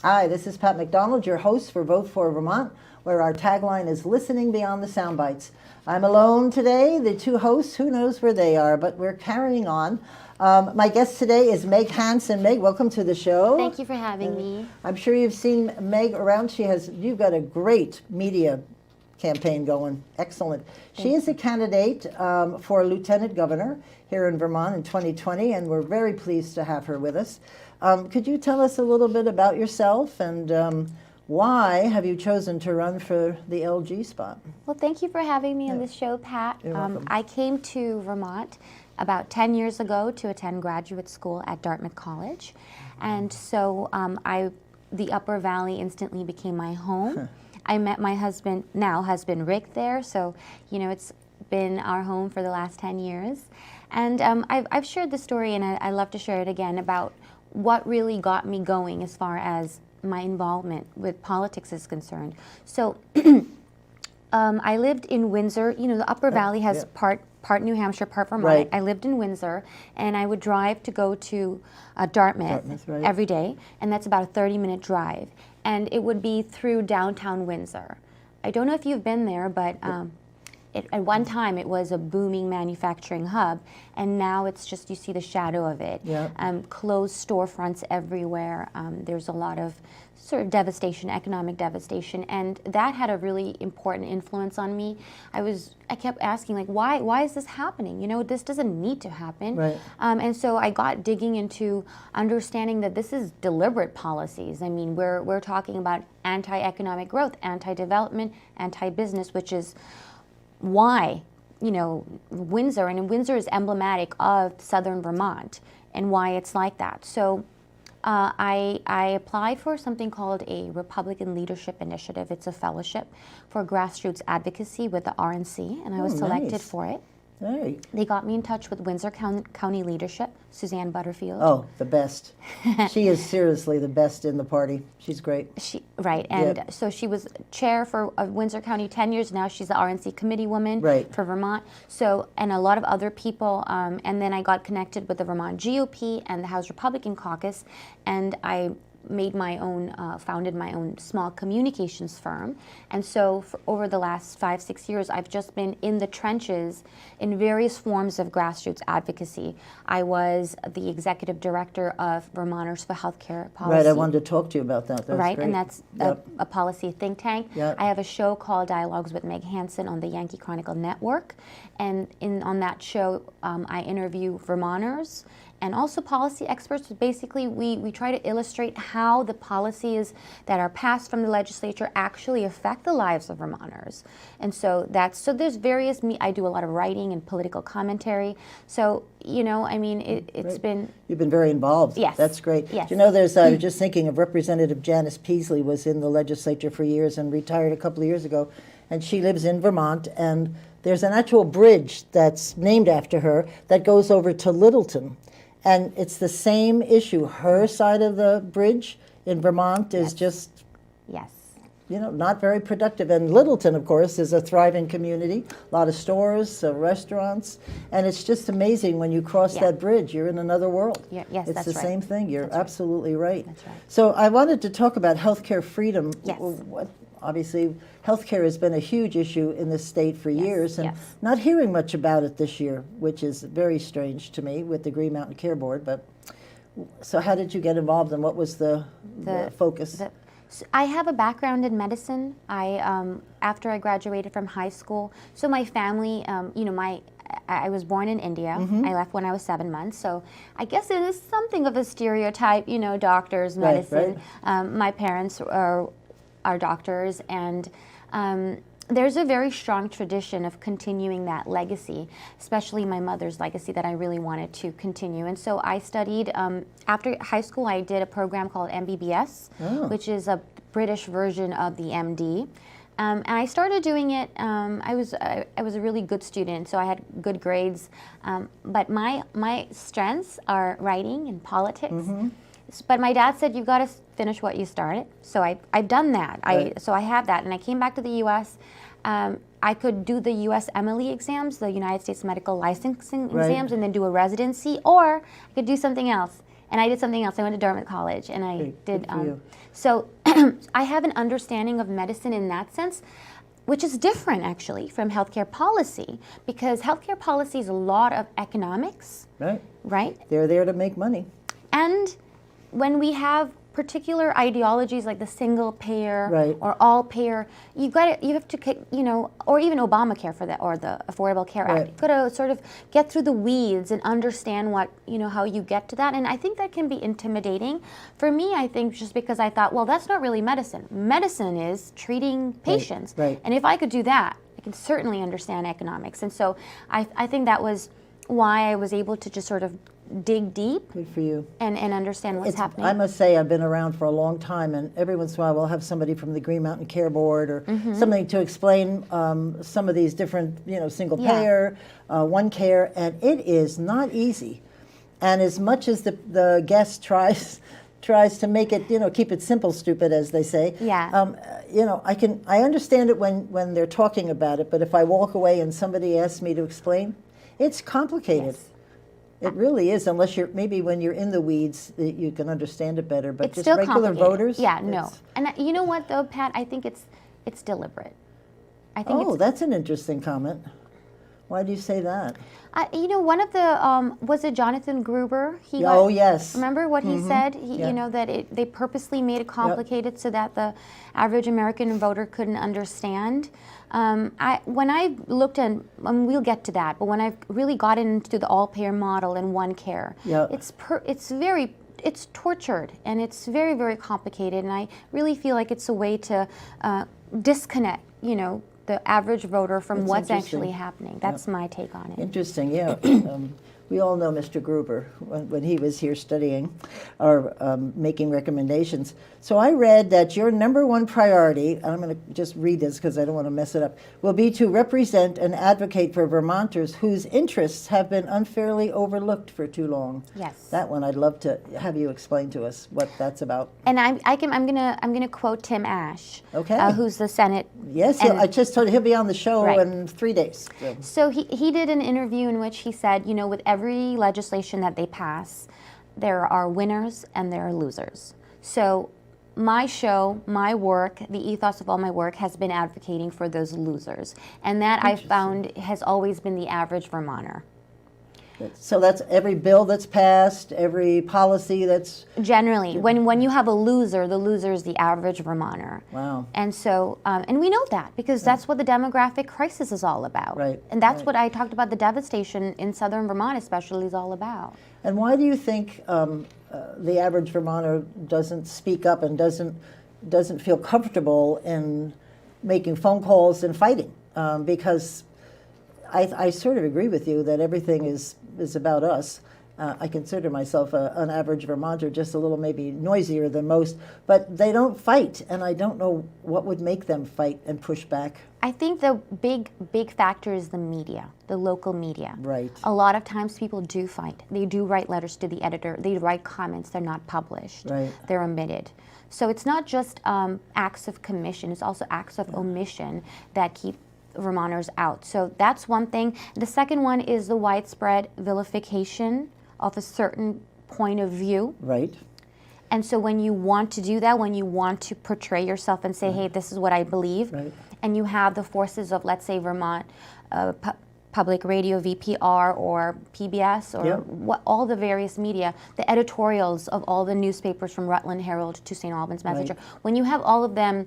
Hi, this is Pat McDonald, your host for Vote for Vermont, where our tagline is listening beyond the sound bites. I'm alone today. The two hosts, who knows where they are, but we're carrying on. My guest today is Meg Hansen. Meg, welcome to the show. Thank you for having me. I'm sure you've seen Meg around. You've got a great media campaign going. Excellent. She is a candidate for Lieutenant Governor here in Vermont in 2020, and we're very pleased to have her with us. Could you tell us a little bit about yourself and why have you chosen to run for the LG spot? Well, thank you for having me on this show, Pat. I came to Vermont about 10 years ago to attend graduate school at Dartmouth College. And so the Upper Valley instantly became my home. I met my husband Rick there, so it's been our home for the last 10 years. And I've shared the story, and I love to share it again, about what really got me going as far as my involvement with politics is concerned. So I lived in Windsor. The Upper Valley has part New Hampshire, part Vermont. Right. I lived in Windsor, and I would drive to go to Dartmouth right. every day, and that's about a 30-minute drive. And it would be through downtown Windsor. I don't know if you've been there, but at one time it was a booming manufacturing hub, and now it's just, you see the shadow of it. Yeah. Closed storefronts everywhere. There's a lot of sort of devastation, economic devastation, and that had a really important influence on me. I kept asking, like, why is this happening? This doesn't need to happen. Right. And so I got digging into understanding that this is deliberate policies. I mean, we're talking about anti-economic growth, anti-development, anti-business, which is why, Windsor, and Windsor is emblematic of southern Vermont and why it's like that. So I applied for something called a Republican Leadership Initiative. It's a fellowship for grassroots advocacy with the RNC, and I was selected for it. Hey. They got me in touch with Windsor County leadership, Suzanne Butterfield. Oh, the best. She is seriously the best in the party. She's great. So she was chair for Windsor County 10 years. Now she's the RNC committee woman for Vermont. So, and a lot of other people. And then I got connected with the Vermont GOP and the House Republican Caucus, and I made my own, founded my own small communications firm. And so for over the last 5-6 years, I've just been in the trenches in various forms of grassroots advocacy. I was the executive director of Vermonters for Healthcare Policy. Right, I wanted to talk to you about that. That's right, great. and that's a policy think tank. Yep. I have a show called Dialogues with Meg Hansen on the Yankee Chronicle Network. And on that show, I interview Vermonters and also policy experts. Basically, we try to illustrate how the policies that are passed from the legislature actually affect the lives of Vermonters. And so there's various, I do a lot of writing and political commentary. So, it's been... You've been very involved. Yes. That's great. Yes. I was just thinking of Representative Janice Peasley was in the legislature for years and retired a couple of years ago, and she lives in Vermont, and there's an actual bridge that's named after her that goes over to Littleton. And it's the same issue. Her side of the bridge in Vermont is just, not very productive. And Littleton, of course, is a thriving community, a lot of stores, restaurants. And it's just amazing when you cross that bridge, you're in another world. Yes, it's that's the same thing. You're absolutely right. That's right. So I wanted to talk about healthcare freedom. Yes. Obviously, healthcare has been a huge issue in this state for years, and not hearing much about it this year, which is very strange to me with the Green Mountain Care Board. But so how did you get involved, and what was the focus? So I have a background in medicine. After I graduated from high school, so my family, I was born in India. I left when I was 7 months, so I guess it is something of a stereotype, doctors, medicine. Right. My parents are doctors, and there's a very strong tradition of continuing that legacy, especially my mother's legacy that I really wanted to continue. And so I studied, after high school, I did a program called MBBS, which is a British version of the MD. And I started doing it, I was a really good student, so I had good grades. But my strengths are writing and politics. But my dad said, you've got to finish what you started. So I've done that. So I have that. And I came back to the U.S. I could do the U.S. MLE exams, the United States Medical Licensing exams, and then do a residency. Or I could do something else And I did something else. I went to Dartmouth College, and I Great. did. Good for you. So I have an understanding of medicine in that sense, which is different actually from healthcare policy, because healthcare policy is a lot of economics, Right. right? They're there to make money. And when we have particular ideologies like the single payer Right. or all payer, you have to, or even Obamacare for that, or the Affordable Care Act. Right. You've got to sort of get through the weeds and understand how you get to that. And I think that can be intimidating. For me, I think just because I thought, well, that's not really medicine. Medicine is treating patients. Right. And if I could do that, I can certainly understand economics. And so I think that was why I was able to just sort of dig deep Good for you. and understand what's happening. I must say, I've been around for a long time, and every once in a while we'll have somebody from the Green Mountain Care Board or something to explain some of these different, single Yeah. payer, one care, and it is not easy. And as much as the guest tries to make it, keep it simple, stupid, as they say. Yeah. I understand it when they're talking about it, but if I walk away and somebody asks me to explain, it's complicated. Yes. It really is, unless maybe when you're in the weeds, that you can understand it better. But It's just still regular complicated. voters? Yeah, no. it's- And you know what, though, Pat? I think it's deliberate. I think Oh, it's that's an interesting comment. Why do you say that? one of the was it Jonathan Gruber? Oh, yes. Remember what he said? Yeah. That they purposely made it complicated so that the average American voter couldn't understand. When I looked at, we'll get to that, but when I really got into the all-payer model and one care, Yeah. it's tortured and it's very, very complicated, and I really feel like it's a way to disconnect, the average voter from That's what's interesting. actually happening. That's my take on it. Interesting, yeah. We all know Mr. Gruber when he was here studying or making recommendations. So I read that your number one priority, and I'm going to just read this because I don't want to mess it up, will be to represent and advocate for Vermonters whose interests have been unfairly overlooked for too long. Yes. That one I'd love to have you explain to us what that's about. And I'm gonna quote Tim Ash, Okay. who's the Senate. Yes, and- I just told you he'll be on the show Right. in 3 days. So. So he did an interview in which he said, with every legislation that they pass, there are winners and there are losers. So my show, my work, the ethos of all my work has been advocating for those losers. And that I found has always been the average Vermonter. So that's every bill that's passed, every policy that's, Generally, when you have a loser, the loser is the average Vermonter. wow. And so, and we know that because that's what the demographic crisis is all about. Right, And that's right. what I talked about, the devastation in southern Vermont especially is all about. And why do you think the average Vermonter doesn't speak up and doesn't feel comfortable in making phone calls and fighting? Because I sort of agree with you that everything is about us. I consider myself an average Vermonter, just a little maybe noisier than most, but they don't fight, and I don't know what would make them fight and push back. I think the big factor is the media, the local media. Right. A lot of times people do fight. They do write letters to the editor. They write comments. They're not published. Right. They're omitted. So it's not just acts of commission. It's also acts of omission that keep Vermonters out. So that's one thing. The second one is the widespread vilification of a certain point of view. Right. And so when you want to do that, when you want to portray yourself and say, hey, this is what I believe, Right. and you have the forces of, let's say, Vermont Public Radio, VPR, or PBS, or Yeah. all the various media, the editorials of all the newspapers from Rutland Herald to St. Albans Messenger, when you have all of them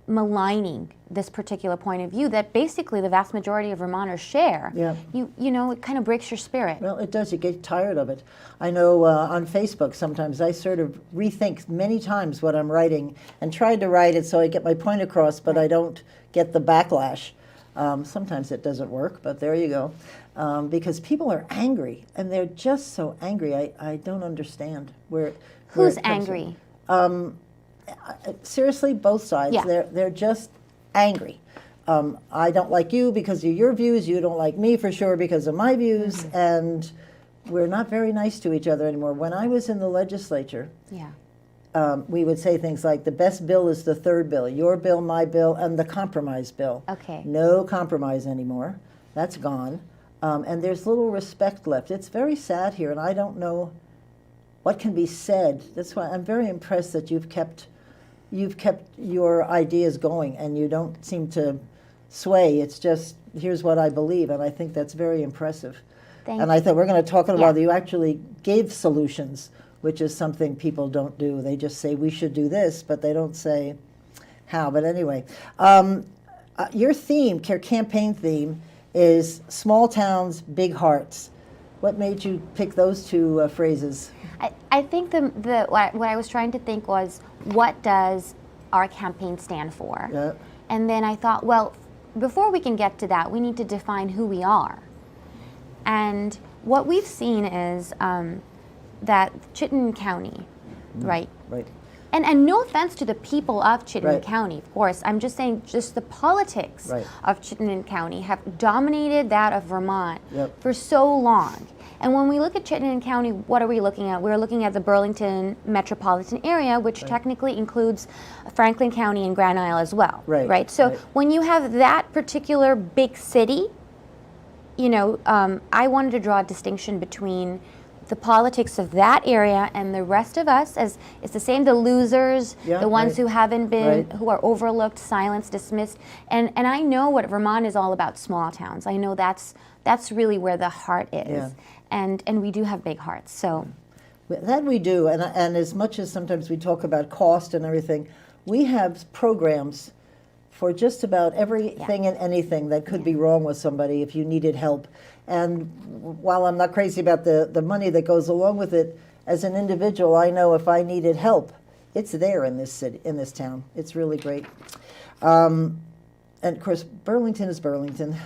maligning this particular point of view that basically the vast majority of Vermonters share, it kind of breaks your spirit. Well, it does. You get tired of it. I know on Facebook sometimes I sort of rethink many times what I'm writing and try to write it so I get my point across, but I don't get the backlash. Sometimes it doesn't work, but there you go. Because people are angry, and they're just so angry. I don't understand where Who's it comes angry? from. Seriously, both sides. Yeah. They're just angry. I don't like you because of your views. You don't like me for sure because of my views. Mm-hmm. And we're not very nice to each other anymore. When I was in the legislature, Yeah. we would say things like, the best bill is the third bill, your bill, my bill, and the compromise bill. Okay. No compromise anymore. That's gone. And there's little respect left. It's very sad here, and I don't know what can be said. That's why I'm very impressed that you've kept your ideas going and you don't seem to sway. It's just, here's what I believe, and I think that's very impressive. Thank and you. I thought we're going to talk about Yeah. that you actually gave solutions, which is something people don't do. They just say we should do this, but they don't say how. But anyway, your theme, your campaign theme, is small towns, big hearts. What made you pick those two phrases? I think what I was trying to think was, what does our campaign stand for? Yeah. And then I thought, well, before we can get to that, we need to define who we are. And what we've seen is that Chittenden County, right? Right. And no offense to the people of Chittenden Right. County, of course. I'm just saying, just the politics Right. of Chittenden County have dominated that of Vermont Yep. for so long. And when we look at Chittenden County, what are we looking at? We're looking at the Burlington metropolitan area, which technically includes Franklin County and Grand Isle as well. Right. Right. So Right. when you have that particular big city, you know, I wanted to draw a distinction between the politics of that area and the rest of us, as it's the same, the losers, Yeah, the ones right. who haven't been, Right. who are overlooked, silenced, dismissed. And I know what Vermont is all about, small towns. I know that's really where the heart is. Yeah. And we do have big hearts. So That we do, and as much as sometimes we talk about cost and everything, we have programs for just about everything and anything that could be wrong with somebody if you needed help. And while I'm not crazy about the money that goes along with it, as an individual, I know if I needed help, it's there in this city, in this town. It's really great. And of course, Burlington is Burlington.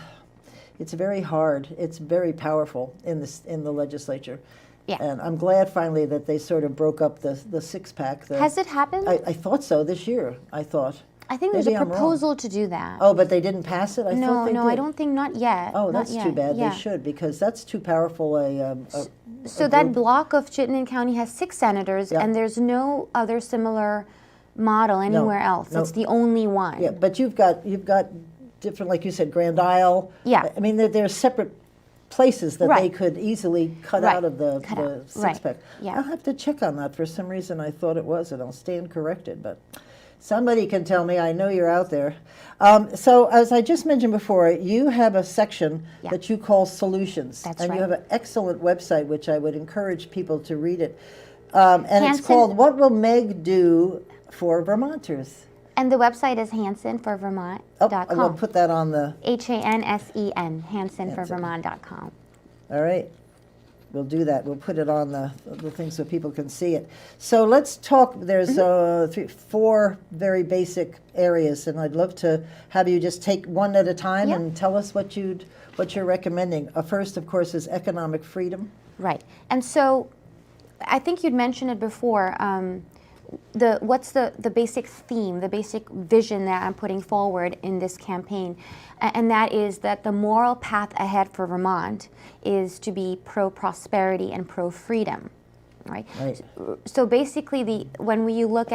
It's very hard. It's very powerful in the legislature. Yeah. And I'm glad finally that they sort of broke up the six-pack. has it happened? I thought so this year, I thought. I think there's Maybe a I'm wrong. proposal to do that. Oh, but they didn't pass it? I thought they no, did. I don't think, not yet. Oh, not that's yet. too bad. Yeah. They should, because that's too powerful So that group. block of Chittenden County has 6 senators, Yeah. and there's no other similar model anywhere else. no. It's the only one. Yeah, but you've got different, like you said, Grand Isle. Yeah. I mean, they're separate places that they Right. could easily cut Right. out of the Cut out. six-pack. Right. Yeah. I'll have to check on that. For some reason, I thought it was, and I'll stand corrected, but somebody can tell me. I know you're out there. So as I just mentioned before, you have a section Yeah. that you call Solutions. That's and right. you have an excellent website, which I would encourage people to read it. And it's Hansen- called What Will Meg Do for Vermonters? And the website is hansenforvermont.com. Oh, I'm going to put that on the... Hansen, hansenforvermont.com. All right. We'll do that. We'll put it on the thing so people can see it. So let's talk. There's Mm-hmm. 4 very basic areas, and I'd love to have you just take one at a time Yeah. and tell us what you're recommending. First, of course, is economic freedom. Right. And so I think you'd mentioned it before. What's the basic theme, the basic vision that I'm putting forward in this campaign, and that is that the moral path ahead for Vermont is to be pro-prosperity and pro-freedom, right? Right. So basically, if you look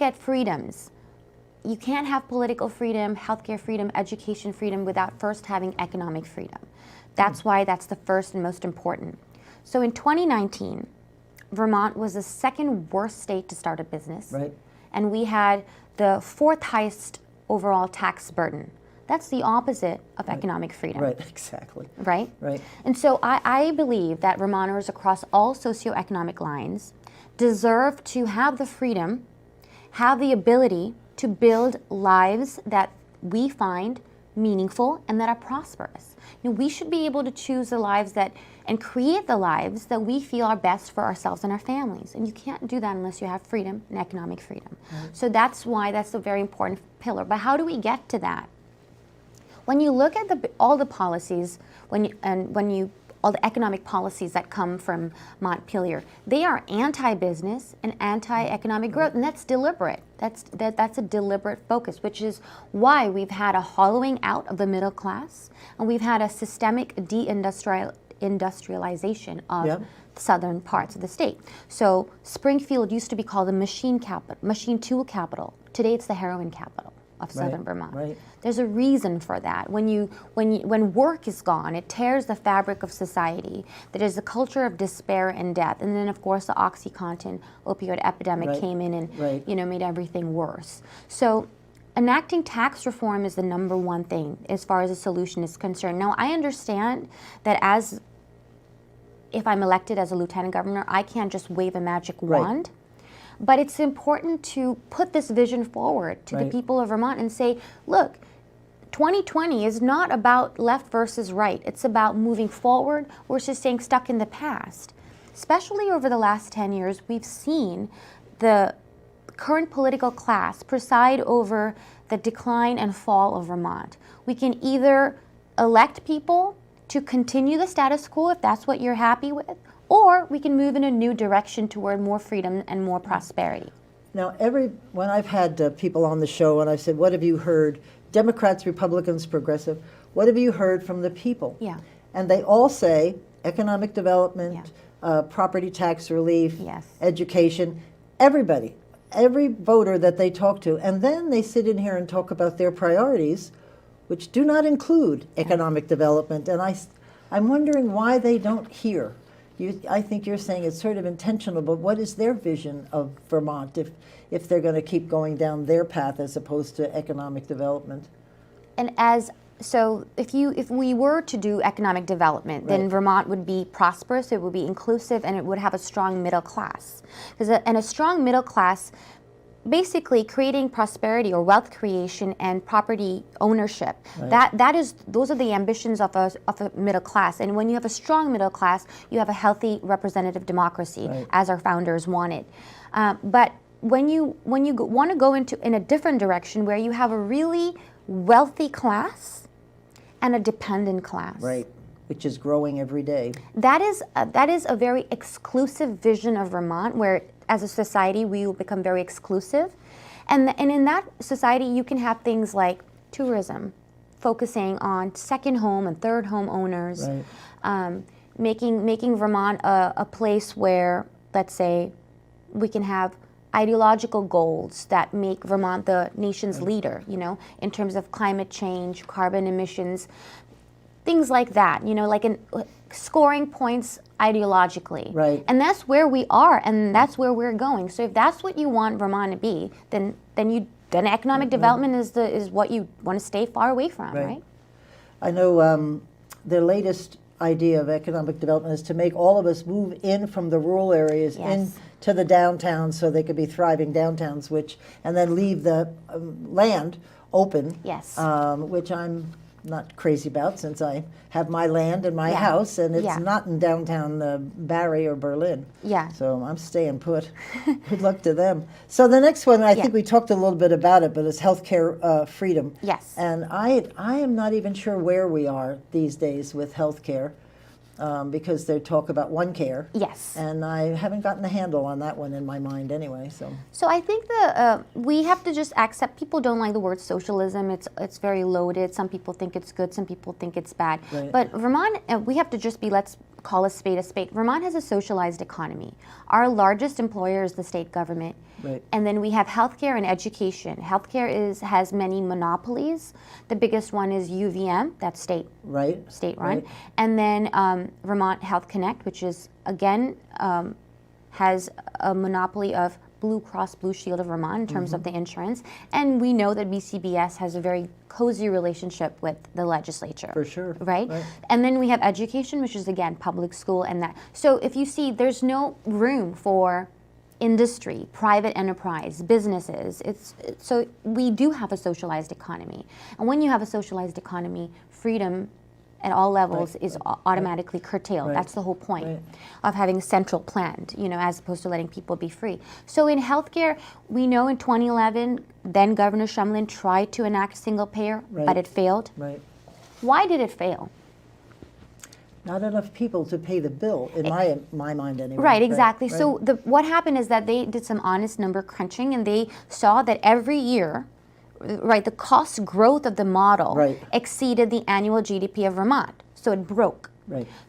at freedoms, you can't have political freedom, healthcare freedom, education freedom without first having economic freedom. That's why that's the first and most important. So in 2019, Vermont was the second worst state to start a business. Right. And we had the 4th highest overall tax burden. That's the opposite of economic freedom. Right, exactly. Right? Right. And so I believe that Vermonters across all socioeconomic lines deserve to have the freedom, have the ability to build lives that we find meaningful and that are prosperous. We should be able to choose the lives and create the lives that we feel are best for ourselves and our families. And you can't do that unless you have freedom and economic freedom. So that's why that's a very important pillar. But how do we get to that? When you look at all the policies, all the economic policies that come from Montpelier, they are anti-business and anti-economic growth, and that's deliberate. That's a deliberate focus, which is why we've had a hollowing out of the middle class, and we've had a systemic deindustrialization of Yep. southern parts of the state. So Springfield used to be called the machine tool capital. Today it's the heroin capital of southern Vermont. Right. There's a reason for that. When work is gone, it tears the fabric of society. There is a culture of despair and death. And then, of course, the OxyContin opioid epidemic came in and made everything worse. So enacting tax reform is the number one thing as far as a solution is concerned. Now, I understand that if I'm elected as a lieutenant governor, I can't just wave a magic wand. But it's important to put this vision forward to the people of Vermont and say, look, 2020 is not about left versus right. It's about moving forward versus staying stuck in the past. Especially over the last 10 years, we've seen the current political class preside over the decline and fall of Vermont. We can either elect people to continue the status quo if that's what you're happy with, or we can move in a new direction toward more freedom and more prosperity. Now, when I've had people on the show and I've said, what have you heard, Democrats, Republicans, progressive, what have you heard from the people? Yeah. And they all say economic development, property tax relief, education, everybody, every voter that they talk to. And then they sit in here and talk about their priorities, which do not include economic development. And I'm wondering why they don't hear. I think you're saying it's sort of intentional, but what is their vision of Vermont if they're going to keep going down their path as opposed to economic development? And so if we were to do economic development, then Vermont would be prosperous, it would be inclusive, and it would have a strong middle class. And a strong middle class, basically creating prosperity or wealth creation and property ownership. Those are the ambitions of a middle class. And when you have a strong middle class, you have a healthy representative democracy, as our founders wanted. But when you want to go in a different direction where you have a really wealthy class and a dependent class. Right, which is growing every day. That is a very exclusive vision of Vermont where as a society, we will become very exclusive. And in that society, you can have things like tourism, focusing on second home and third home owners, making Vermont a place where, let's say, we can have ideological goals that make Vermont the nation's leader, in terms of climate change, carbon emissions, things like that, like scoring points ideologically. Right. And that's where we are, and that's where we're going. So if that's what you want Vermont to be, then economic development is what you want to stay far away from, right? I know their latest idea of economic development is to make all of us move in from the rural areas into the downtown so they could be thriving downtowns, and then leave the land open, which I'm not crazy about since I have my land and my house, and it's not in downtown Barrie or Berlin. So I'm staying put. Good luck to them. So the next one, I think we talked a little bit about it, but it's healthcare freedom. And I am not even sure where we are these days with healthcare. Because they talk about one care. And I haven't gotten a handle on that one in my mind anyway. So I think we have to just accept people don't like the word socialism. It's very loaded. Some people think it's good. Some people think it's bad. But Vermont, we have to just let's call a spade a spade. Vermont has a socialized economy. Our largest employer is the state government. And then we have healthcare and education. Healthcare has many monopolies. The biggest one is UVM, that's state run. And then Vermont Health Connect, which is, again, has a monopoly of Blue Cross Blue Shield of Vermont in terms of the insurance. And we know that BCBS has a very cozy relationship with the legislature. For sure. Right? And then we have education, which is, again, public school and that. So if you see, there's no room for industry, private enterprise, businesses. So we do have a socialized economy. And when you have a socialized economy, freedom at all levels is automatically curtailed. That's the whole point of having central planned, as opposed to letting people be free. So in healthcare, we know in 2011, then Governor Shumlin tried to enact single payer, but it failed. Why did it fail? Not enough people to pay the bill, in my mind anyway. Right, exactly. So what happened is that they did some honest number crunching, and they saw that every year, the cost growth of the model exceeded the annual GDP of Vermont. So it broke.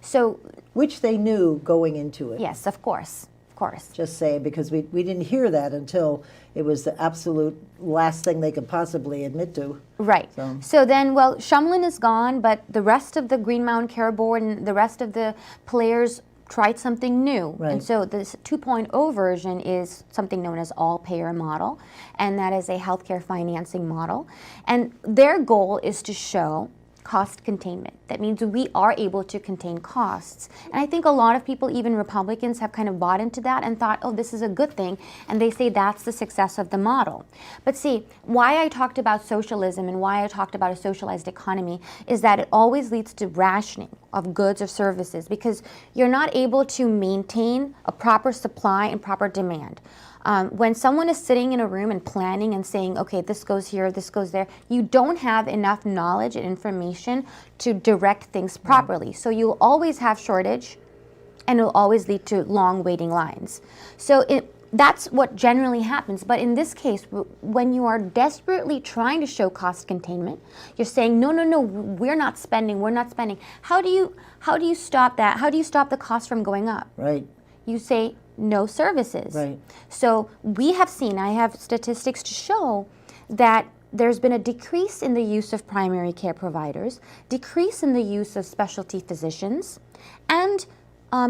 So, which they knew going into it. Yes, of course. course. Just saying, because we didn't hear that until it was the absolute last thing they could possibly admit to. Right. So then, well, Shumlin is gone, but the rest of the Green Mountain Care Board and the rest of the players tried something new. Right. And so this 2.0 version is something known as all-payer model, and that is a healthcare financing model. And their goal is to show cost containment. That means we are able to contain costs. And I think a lot of people, even Republicans, have kind of bought into that and thought, oh, this is a good thing. And they say that's the success of the model. But see, why I talked about socialism and why I talked about a socialized economy is that it always leads to rationing of goods or services, because you're not able to maintain a proper supply and proper demand. When someone is sitting in a room and planning and saying, okay, this goes here, this goes there, you don't have enough knowledge and information to direct things properly. So you'll always have shortage, and it'll always lead to long waiting lines. So that's what generally happens. But in this case, when you are desperately trying to show cost containment, you're saying, no, no, no, we're not spending, we're not spending. How do you stop that? How do you stop the cost from going up? Right. You say, no services. Right. So we have seen, I have statistics to show that there's been a decrease in the use of primary care providers, decrease in the use of specialty physicians, and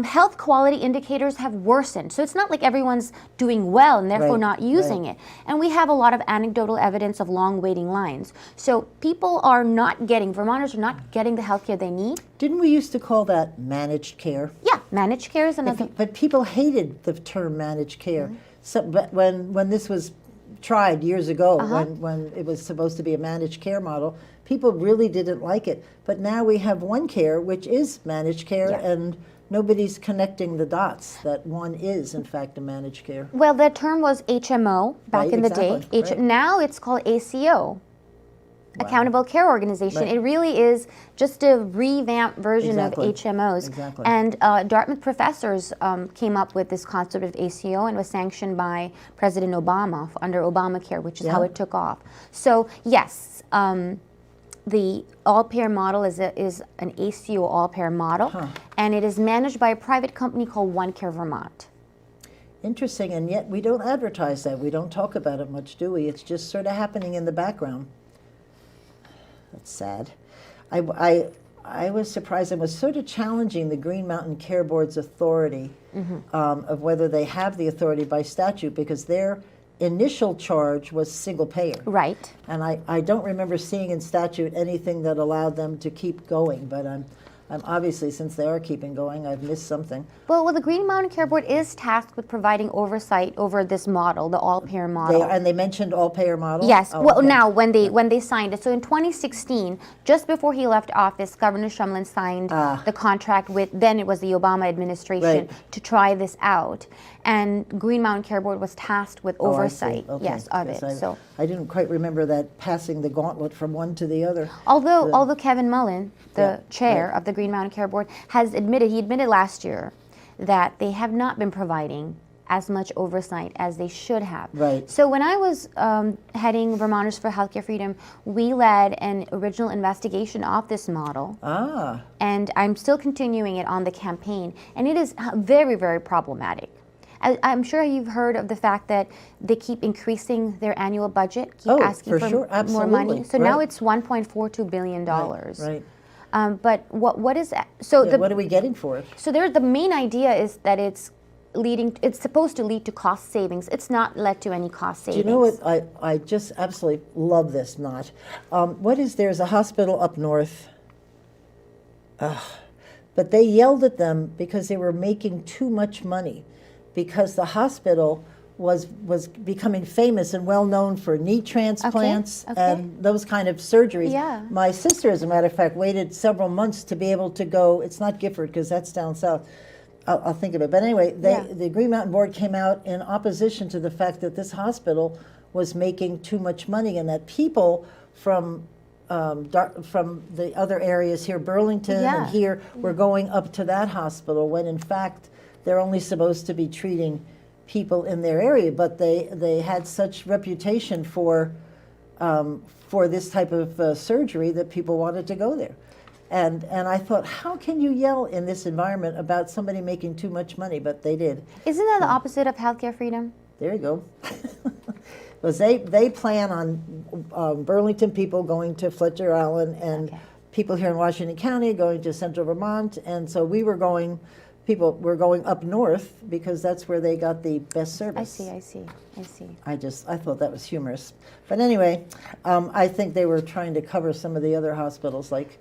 health quality indicators have worsened. So it's not like everyone's doing well and therefore Right, not using it. And we have a lot of anecdotal evidence of long waiting lines. So people are not getting, Vermonters are not getting the health care they need. Didn't we used to call that managed care? Yeah, managed care is another. But people hated the term managed care. So, but when this was tried years ago, when it was supposed to be a managed care model, people really didn't like it. But now we have one care, which is managed care, and nobody's connecting the dots that one is, in fact, a managed care. Well, the term was HMO back in the day. Right. Now it's called ACO, Accountable Care Organization. Right. It really is just a revamped version Exactly. of HMOs. Exactly. And Dartmouth professors came up with this concept of ACO and was sanctioned by President Obama under Obamacare, which is how it took off. So yes, the all-payer model is an ACO all-payer model, and it is managed by a private company called OneCare Vermont. Interesting, and yet we don't advertise that. We don't talk about it much, do we? It's just sort of happening in the background. That's sad. I was surprised and was sort of challenging the Green Mountain Care Board's authority of whether they have the authority by statute, because their initial charge was single payer. Right. And I don't remember seeing in statute anything that allowed them to keep going, but I'm obviously, since they are keeping going, I've missed something. Well, the Green Mountain Care Board is tasked with providing oversight over this model, the all-payer model. And they mentioned all-payer model? Yes. Oh, well, okay. now, when they signed it, so in 2016, just before he left office, Governor Shumlin signed the contract with, then it was the Obama administration, to try this out. And Green Mountain Care Board was tasked with oversight, yes, of it. So I didn't quite remember that, passing the gauntlet from one to the other. although Kevin Mullen, the chair of the Green Mountain Care Board, has admitted, he admitted last year, that they have not been providing as much oversight as they should have. Right. So when I was heading Vermonters for Healthcare Freedom, we led an original investigation of this model. And I'm still continuing it on the campaign. And it is very, very problematic. I'm sure you've heard of the fact that they keep increasing their annual budget, keep asking for more money. So now it's $1.42 billion. Right. But what is that? So what are we getting for it? So the main idea is that it's supposed to lead to cost savings. It's not led to any cost savings. Do you know what? I just absolutely love this knot. There's a hospital up north, but they yelled at them because they were making too much money, because the hospital was becoming famous and well known for knee transplants and those kind of surgeries. Yeah. My sister, as a matter of fact, waited several months to be able to go. It's not Gifford, because that's down south. I'll think of it. But anyway, the Green Mountain Board came out in opposition to the fact that this hospital was making too much money, and that people from the other areas here, Burlington and here, were going up to that hospital, when in fact they're only supposed to be treating people in their area. But they had such reputation for this type of surgery that people wanted to go there. And I thought, how can you yell in this environment about somebody making too much money? But they did. Isn't that the opposite of healthcare freedom? There you go. Because they plan on Burlington people going to Fletcher Allen and Okay. people here in Washington County going to Central Vermont. And so people were going up north because that's where they got the best service. I see. I thought that was humorous. But anyway, I think they were trying to cover some of the other hospitals, like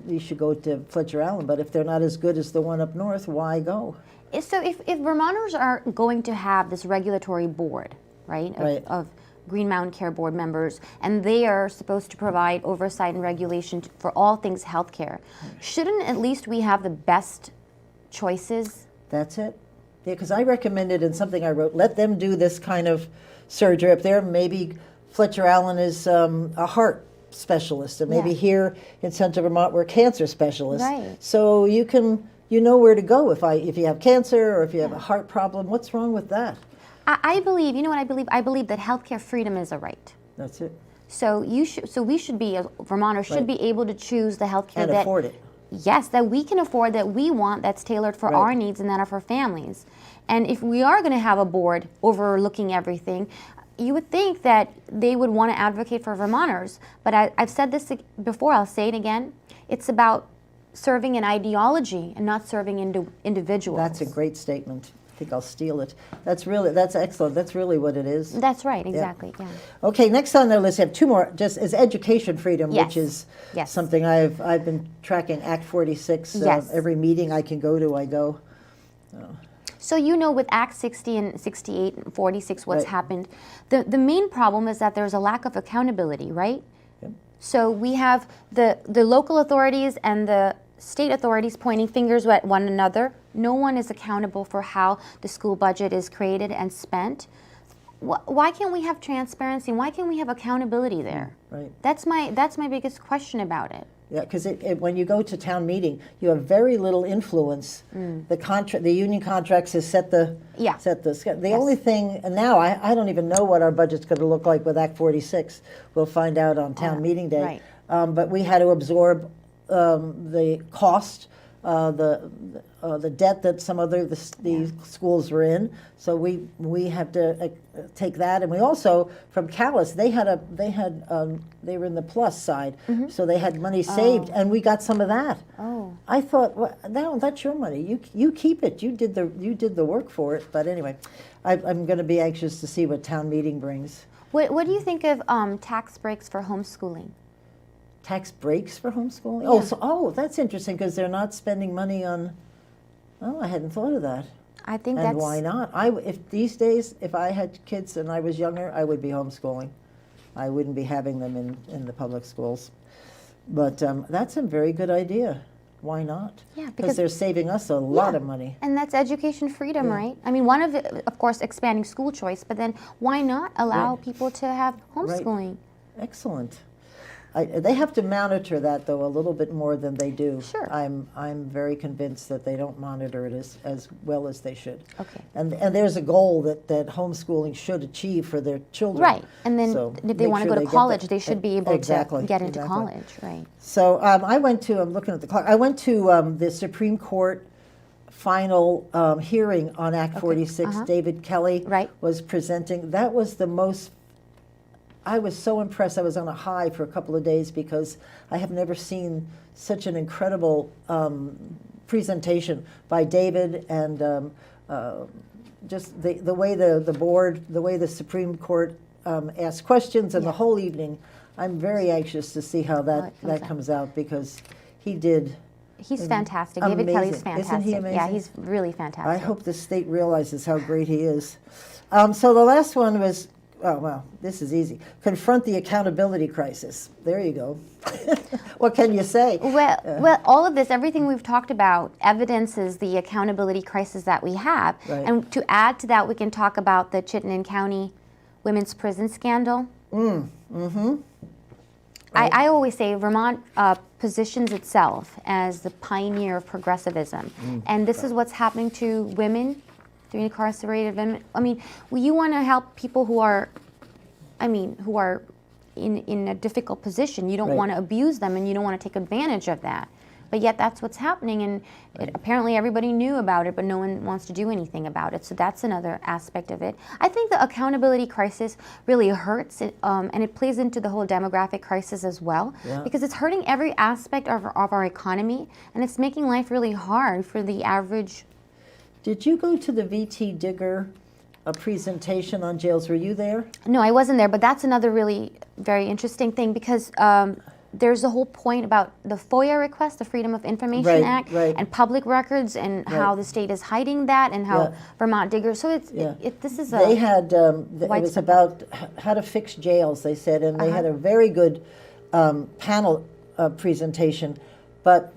you should go to Fletcher Allen, but if they're not as good as the one up north, why go? So if Vermonters are going to have this regulatory board, right, of Green Mountain Care Board members, and they are supposed to provide oversight and regulation for all things healthcare, shouldn't at least we have the best choices? That's it. Yeah, because I recommended in something I wrote, let them do this kind of surgery up there. Maybe Fletcher Allen is a heart specialist, and maybe Yeah. here in Central Vermont we're cancer specialists. Right. So you know where to go if you have cancer or if you have a heart problem. What's wrong with that? I believe, you know what I believe? I believe that healthcare freedom is a right. That's it. So we should be, as Vermonters, should be able to choose the healthcare And afford it. Yes, that we can afford, that we want, that's tailored for Right. our needs and that of our families. And if we are going to have a board overlooking everything, you would think that they would want to advocate for Vermonters. But I've said this before, I'll say it again. It's about serving an ideology and not serving individuals. That's a great statement. I think I'll steal it. That's excellent. That's really what it is. That's right, exactly, yeah. Okay, next on the list, I have two more, just as education freedom, Yes. which is Yes. something I've been tracking, Act 46. Yes. Every meeting I can go to, I go. So with Act 60 and 68 and 46, what's Right. happened, the main problem is that there's a lack of accountability, right? Yep. So we have the local authorities and the state authorities pointing fingers at one another. No one is accountable for how the school budget is created and spent. Why can't we have transparency? Why can't we have accountability there? Right. That's my biggest question about it. Yeah, because when you go to town meeting, you have very little influence. The union contracts has set the Yeah. The only thing, and now I don't even know what our budget's going to look like with Act 46. We'll find out on town meeting day. right. But we had to absorb the cost, the debt that some other the schools were in. So we have to take that, and we also from Callis they were in the plus side, so they had money saved, and we got some of that. Oh. I thought, well, no, that's your money. You keep it. You did the work for it. But anyway, I'm going to be anxious to see what town meeting brings. What do you think of tax breaks for homeschooling? Tax breaks for homeschooling? Yeah. Oh, that's interesting because they're not spending money on. Oh, I hadn't thought of that. I think And that's why not? If these days, if I had kids and I was younger, I would be homeschooling. I wouldn't be having them in the public schools. But that's a very good idea. Why not? Yeah, because because- they're saving us a lot of money. And that's education freedom, right? I mean, one of it, of course, expanding school choice, but then why not allow people to have homeschooling? Excellent. They have to monitor that, though, a little bit more than they do. Sure. I'm very convinced that they don't monitor it as well as they should. Okay. And there's a goal that homeschooling should achieve for their children. Right. And then So if they make want to sure go to they get college, that. they should be able Exactly, to get into exactly. college, right? So I'm looking at the clock. I went to the Supreme Court final hearing on Act 46. David Kelly Right. was presenting. That was the most. I was so impressed. I was on a high for a couple of days because I have never seen such an incredible presentation by David, and just the way the board, the way the Supreme Court asked questions, and the whole evening. I'm very anxious to see how that comes out because he did. He's fantastic. David Kelly's amazing. fantastic. Isn't he amazing? Yeah, he's really fantastic. I hope the state realizes how great he is. So the last one was, oh, well, this is easy. Confront the accountability crisis. There you go. What can you say? Well, all of this, everything we've talked about, evidences the accountability crisis that we have. Right. And to add to that, we can talk about the Chittenden County women's prison scandal. I always say Vermont positions itself as the pioneer of progressivism. And this is what's happening to women, to incarcerated women. I mean, you want to help people who are in a difficult position. You don't Right. want to abuse them, and you don't want to take advantage of that. But yet that's what's happening, and apparently everybody knew about it, but no one wants to do anything about it. So that's another aspect of it. I think the accountability crisis really hurts, and it plays into the whole demographic crisis as well, Yeah. because it's hurting every aspect of our economy, and it's making life really hard for the average. Did you go to the V.T. Digger presentation on jails? Were you there? No, I wasn't there, but that's another really very interesting thing, because there's a whole point about the FOIA request, the Freedom of Information Right, Act, right. and public records, and how Right. the state is hiding that, and how Yeah. Vermont diggers. So Yeah. this is They a had, it was widespread- about how to fix jails, they said, and they had a very good panel presentation, but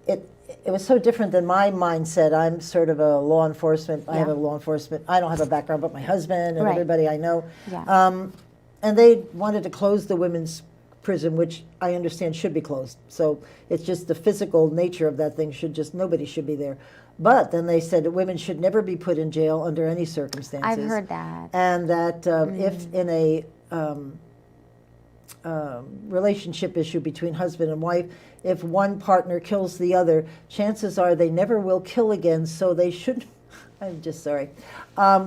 it was so different than my mindset. I'm sort of a law enforcement, I have Yeah. a law enforcement, I don't have a background, but my husband and Right. everybody I know. Yeah. And they wanted to close the women's prison, which I understand should be closed. So it's just the physical nature of that thing nobody should be there. But then they said that women should never be put in jail under any circumstances. I've heard that. And that if in a relationship issue between husband and wife, if one partner kills the other, chances are they never will kill again, so they shouldn't, I'm just sorry,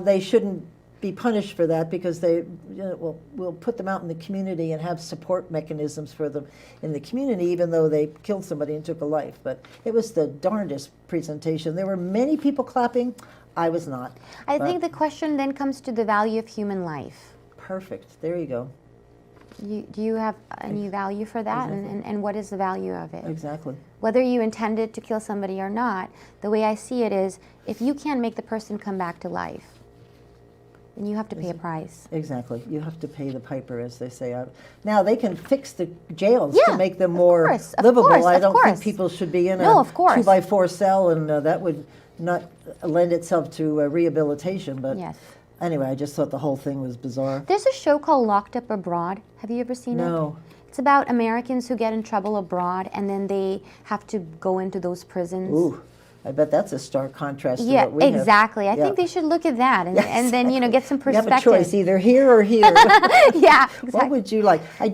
they shouldn't be punished for that, because we'll put them out in the community and have support mechanisms for them in the community, even though they killed somebody and took a life. But it was the darndest presentation. There were many people clapping. I was not. I But think the question then comes to the value of human life. perfect. There you go. Do you have any value for that, and what is the value of it? Exactly. Whether you intended to kill somebody or not, the way I see it is, if you can't make the person come back to life, then you have to pay a price. Exactly. You have to pay the piper, as they say. Now, they can fix the jails Yeah, to make them of more course, of livable. course, I of don't think course. people should be in No, a of course. 2x4 cell, and that would not lend itself to rehabilitation. But Yes. anyway, I just thought the whole thing was bizarre. There's a show called Locked Up Abroad. Have you ever seen it? No. It's about Americans who get in trouble abroad, and then they have to go into those prisons. Ooh, I bet that's a stark contrast to Yeah, what we have. exactly. I Yeah. think they should look at that, and, Yeah, and then get some You perspective. have a choice, either here or here. Yeah, What exactly. would you like? I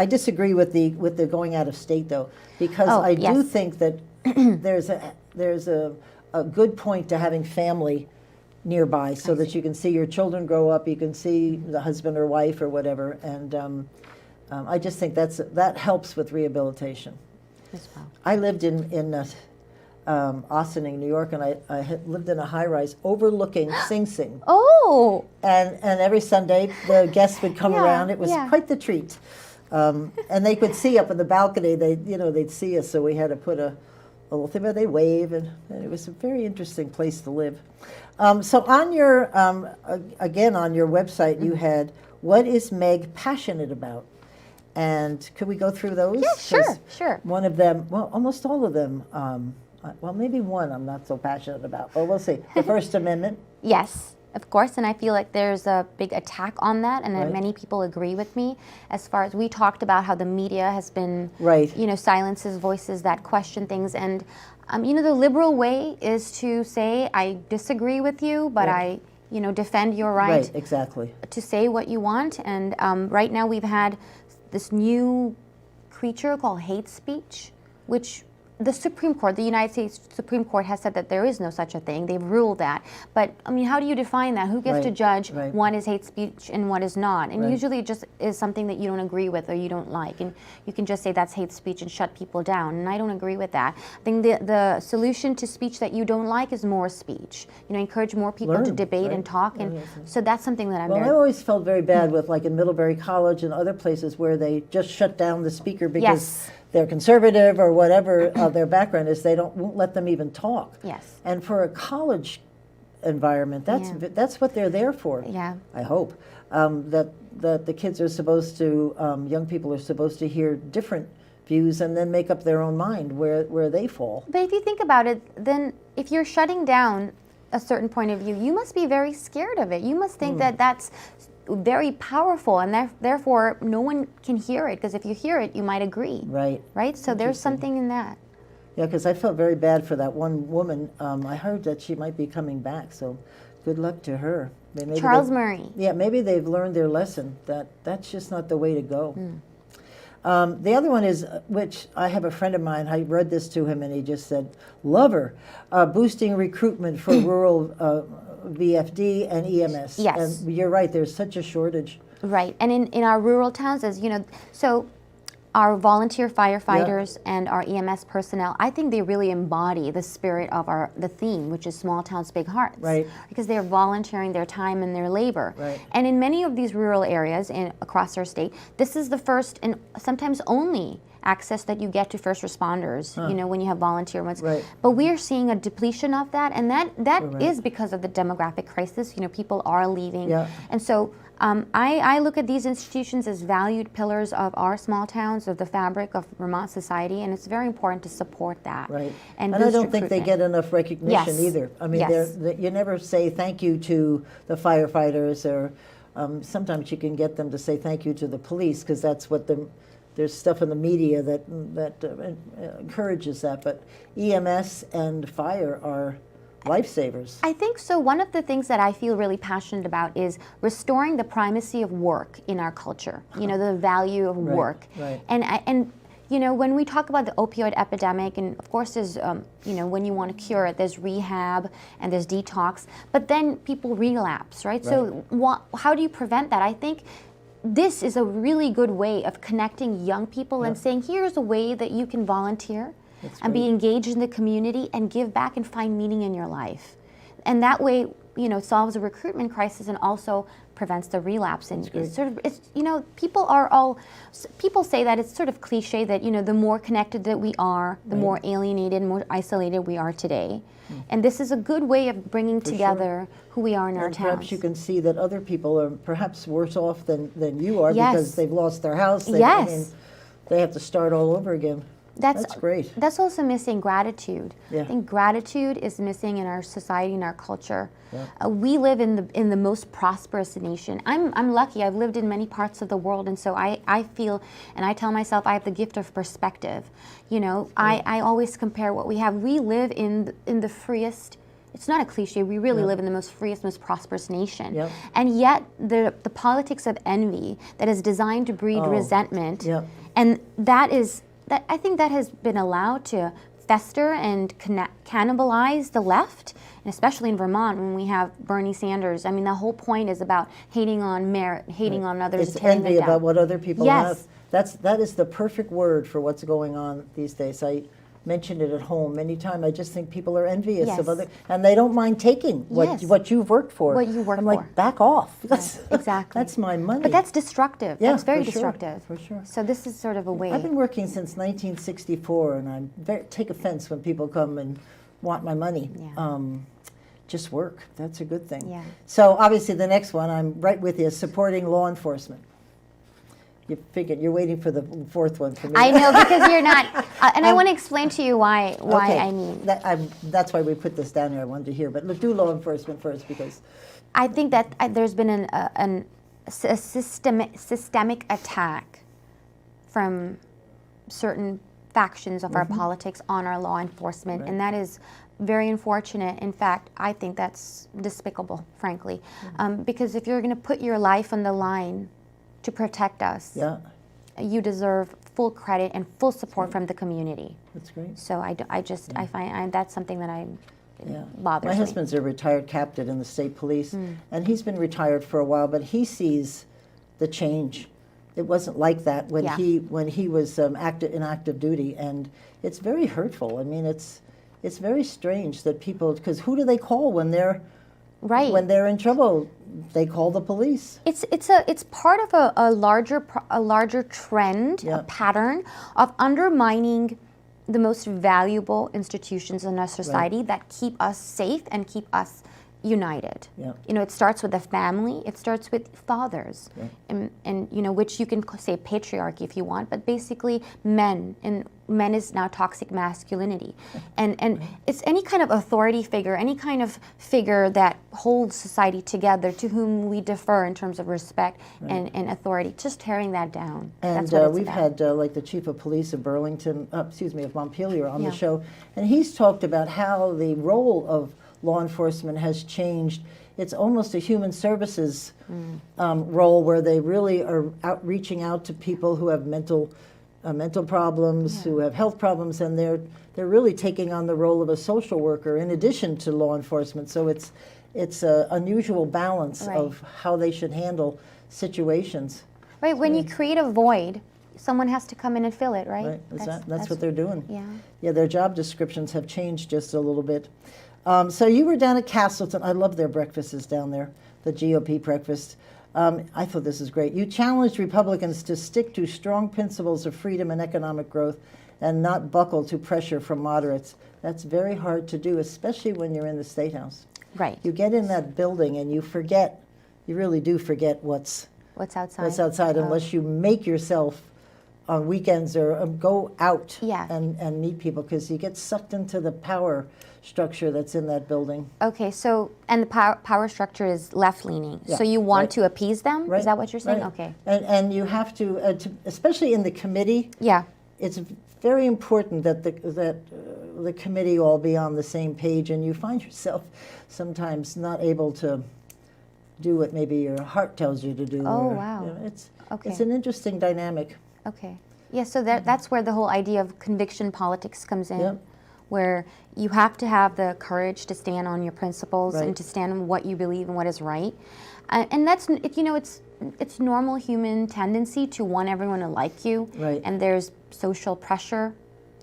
disagree with the going out of state, though, because Oh, I do yes. think that there's a good point to having family nearby, so that you can see your children grow up, you can see the husband or wife or whatever, and I just think that helps with rehabilitation. As well. I lived in Ossining, New York, and I had lived in a high-rise overlooking Sing Sing. Oh, And every Sunday, the guests would come Yeah, around. It was yeah. quite the treat. And they could see up in the balcony. They'd see us, so we had to put a little thing, but they wave, and it was a very interesting place to live. So on your, again, on your website, you had, what is Meg passionate about? And could we go through those? Yeah, sure, 'Cause sure. One of them, well, almost all of them, well, maybe one I'm not so passionate about, but we'll see. The First Amendment. yes, of course, and I feel like there's a big attack on that, and Right. many people agree with me. As far as we talked about how the media has been, Right. silences voices that question things, and the liberal way is to say, I disagree with you, but Right. I defend your right Right, exactly. to say what you want. And right now we've had this new creature called hate speech, which the Supreme Court, the United States Supreme Court, has said that there is no such a thing. They've ruled that. But, how do you define that? Who gets to Right, judge right. one is hate speech and what is not? And Right. usually it just is something that you don't agree with or you don't like. And you can just say that's hate speech and shut people down. And I don't agree with that. I think the solution to speech that you don't like is more speech. Encourage more people to Learn, debate right? and talk. And Yeah, so that's something that I'm Well, I very... always felt very bad with, like, in Middlebury College and other places where they just shut down the speaker because Yes. they're conservative or whatever their background is. They won't let them even talk. Yes. And for a college environment, that's what they're there for. Yeah. I hope that the kids are supposed to, young people are supposed to hear different views and then make up their own mind where they fall. But if you think about it, then if you're shutting down a certain point of view, you must be very scared of it. You must think that that's very powerful, and therefore no one can hear it, because if you hear it, you might agree. Right. Right? So there's Interesting. something in that. Yeah, because I felt very bad for that one woman. I heard that she might be coming back, so Good luck to her. Maybe Charles they've- Murray. Yeah, maybe they've learned their lesson that that's just not the way to go. The other one is, which I have a friend of mine, I read this to him and he just said, love her, boosting recruitment for rural VFD and EMS. Yes. And you're right, there's such a shortage. Right, and in our rural towns, as you know, so our volunteer firefighters and our EMS personnel, I think they really embody the spirit of the theme, which is small towns, big hearts. Right. Because they're volunteering their time and their labor. Right. And in many of these rural areas across our state, this is the first and sometimes only access that you get to first responders, you know, when you have volunteer ones. Right. But we are seeing a depletion of that, and that Right. is because of the demographic crisis. You know, people are leaving. Yeah. And so I look at these institutions as valued pillars of our small towns, of the fabric of Vermont society, and it's very important to support that. Right. And I boost don't think they recruitment. get enough recognition Yes. either. I mean, Yes. you never say thank you to the firefighters, or sometimes you can get them to say thank you to the police, because that's what there's stuff in the media that encourages that. But EMS and fire are lifesavers. I think so. One of the things that I feel really passionate about is restoring the primacy of work in our culture. You know, the value of Right, work. right. And you know, when we talk about the opioid epidemic, and of course there's, you know, when you want to cure it, there's rehab and there's detox, but then people relapse, right? So how do you prevent that? I think this is a really good way of connecting young people and saying, here's a way that you can volunteer and be engaged in the community and give back and find meaning in your life. And that way, you know, solves a recruitment crisis and also prevents the relapse. And it's sort of, you know, people say that it's sort of cliche that, you know, the more connected that we are, the more alienated, more isolated we are today. And this is a good way of bringing together who we are in our And towns. perhaps you can see that other people are perhaps worse off than you are, Yes. because they've lost their house. I Yes. mean, they have to start all over again. That's great. That's also missing gratitude. Yeah. I think gratitude is missing in our society, in our culture. Yeah. We live in the most prosperous nation. I'm lucky. I've lived in many parts of the world, and so I feel, and I tell myself, I have the gift of perspective. You know, I always compare what we have. We live in the freest. It's not a cliche. We really live in the most freest, most prosperous nation. Yep. And yet, the politics of envy that is designed to breed resentment, Yep. and I think that has been allowed to fester and cannibalize the left, and especially in Vermont when we have Bernie Sanders. I mean, the whole point is about hating on merit, hating on others, It's tearing them envy down. about what other people Yes. have. That is the perfect word for what's going on these days. I mentioned it at home many times. I just think people are envious of Yes. other, and they don't mind taking Yes. what you've worked for. What you worked I'm for. like, back off. That's, Exactly. That's my money. But that's destructive. Yeah, That's very for sure, destructive. for sure. So this is sort of a way. I've been working since 1964, and I take offense when people come and want my money. Yeah. Just work. That's a good thing. Yeah. So obviously the next one, I'm right with you, supporting law enforcement. You figured you're waiting for the fourth one for me. I know, because you're not, and I want to explain to you why Okay. I mean. That's why we put this down here. I wanted to hear, but let's do law enforcement first, because I think that there's been a systemic attack from certain factions of our politics on our law enforcement, and that is very unfortunate. In fact, I think that's despicable, frankly, because if you're going to put your life on the line to protect us, yeah, you deserve full credit and full support from the community. that's great. So I find that's something that Yeah. bothers My me. husband's a retired captain in the state police, and he's been retired for a while, but he sees the change. It wasn't like that when Yeah. he was in active duty, and it's very hurtful. I mean, it's very strange that people, because who do they call when they're Right. when they're in trouble? They call the police. It's part of a larger trend, Yeah. a pattern of undermining the most valuable institutions in our society that keep us safe and keep us united. Yeah. You know, it starts with the family. It starts with fathers, and you know, which you can say patriarchy if you want, but basically men, and men is now toxic masculinity, and it's any kind of authority figure, any kind of figure that holds society together, to whom we defer in terms of respect and authority. Just tearing that down. And That's what it's we've about. had like the chief of police of of Montpelier on the Yeah. show, and he's talked about how the role of law enforcement has changed it's almost a human services role where they really are reaching out to people who have mental problems, who have health problems, and they're really taking on the role of a social worker in addition to law enforcement. So it's an unusual balance of how they should handle situations. Right, when you create a void, someone has to come in and fill it, right? Right, that's what they're doing. Yeah. Yeah, their job descriptions have changed just a little bit. So you were down at Castleton. I love their breakfasts down there, the GOP breakfast. I thought this is great. You challenged Republicans to stick to strong principles of freedom and economic growth and not buckle to pressure from moderates. That's very hard to do, especially when you're in the State House. Right. You get in that building and you really do forget what's outside. What's outside, unless you make yourself on weekends or go out and meet people, because you get sucked into the power structure that's in that building. Okay, so, and the power structure is left-leaning. Yeah, So you want to appease them? Right. Is that what you're saying? Right. Okay. And you have to, especially in the committee, Yeah. it's very important that the committee all be on the same page, and you find yourself sometimes not able to do what maybe your heart tells you to do. Oh, wow. It's an interesting dynamic. Okay. Yeah, so that's where the whole idea of conviction politics comes in, Yep. where you have to have the courage to stand on your principles Right. and to stand on what you believe and what is right. And that's, it's normal human tendency to want everyone to like you. Right. And there's social pressure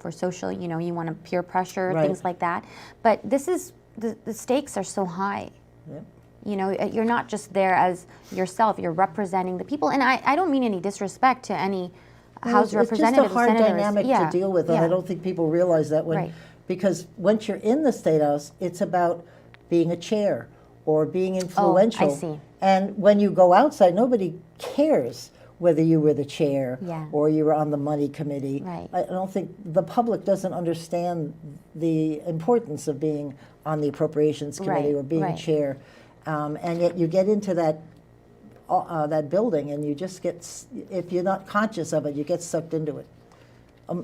for social, you want to peer pressure, Right. things like that. But this is, the stakes are so high. Yep. You're not just there as yourself, you're representing the people. And I don't mean any disrespect to any House representatives. It's just a hard senators. dynamic to deal with, and I don't think people realize that because once you're in the State House, it's about being a chair or being influential. Oh, I see. And when you go outside, nobody cares whether you were the chair Yeah. or you were on the money committee. Right. I don't think the public doesn't understand the importance of being on the appropriations committee or being chair. And yet you get into that building and you just if you're not conscious of it, you get sucked into it.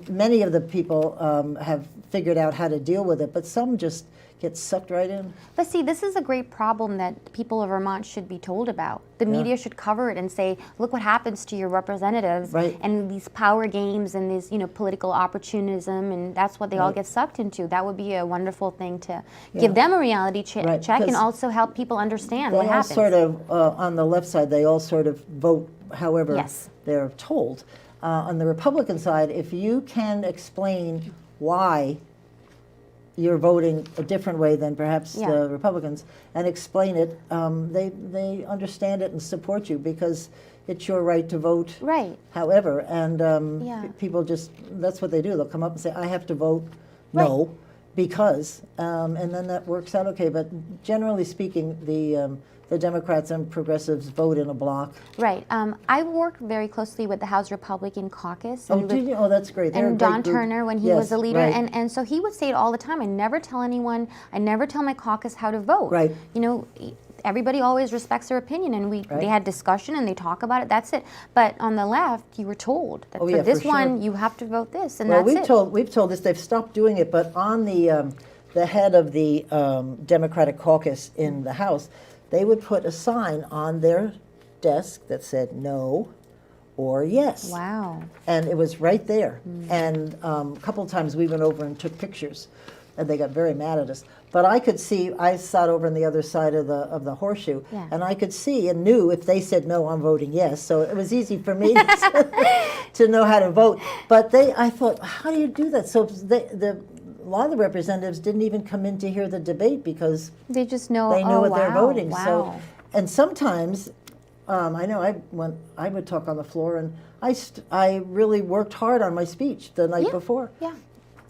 Many of the people have figured out how to deal with it, but some just get sucked right in. But see, this is a great problem that people of Vermont should be told about. The media should cover it and say, look what happens to your representatives and these power games and these, political opportunism, and that's what they all get sucked into. That would be a wonderful thing to give them a reality check and also help people understand what happens. They all sort of, on the left side, they all sort of vote however they're told. On the Republican side, if you can explain why you're voting a different way than perhaps the Republicans, and explain it, they understand it and support you because it's your right to vote however. And people just, that's what they do. They'll come up and say, I have to vote no because, and then that works out okay. But generally speaking, the Democrats and progressives vote in a block. Right. I worked very closely with the House Republican Caucus. Oh, did you? Oh, that's great. They're and Don Turner when he was a leader. Right. And so he would say it all the time. I never tell anyone, I never tell my caucus how to vote. Right. Everybody always respects their opinion, and they had discussion and they talk about it. That's it. But on the left, you were told that for this one, you have to vote this, and that's it. We've told this. They've stopped doing it, but on the head of the Democratic caucus in the House, they would put a sign on their desk that said no or yes. Wow. And it was right there. And a couple of times we went over and took pictures, and they got very mad at us. But I could see, I sat over on the other side of the horseshoe, and I could see and knew if they said no, I'm voting yes. So it was easy for me to know how to vote. But I thought, how do you do that? So a lot of the representatives didn't even come in to hear the debate because they just know they knew what they're voting. Wow. So, and sometimes, I know when I would talk on the floor, and I really worked hard on my speech the night before. Yeah.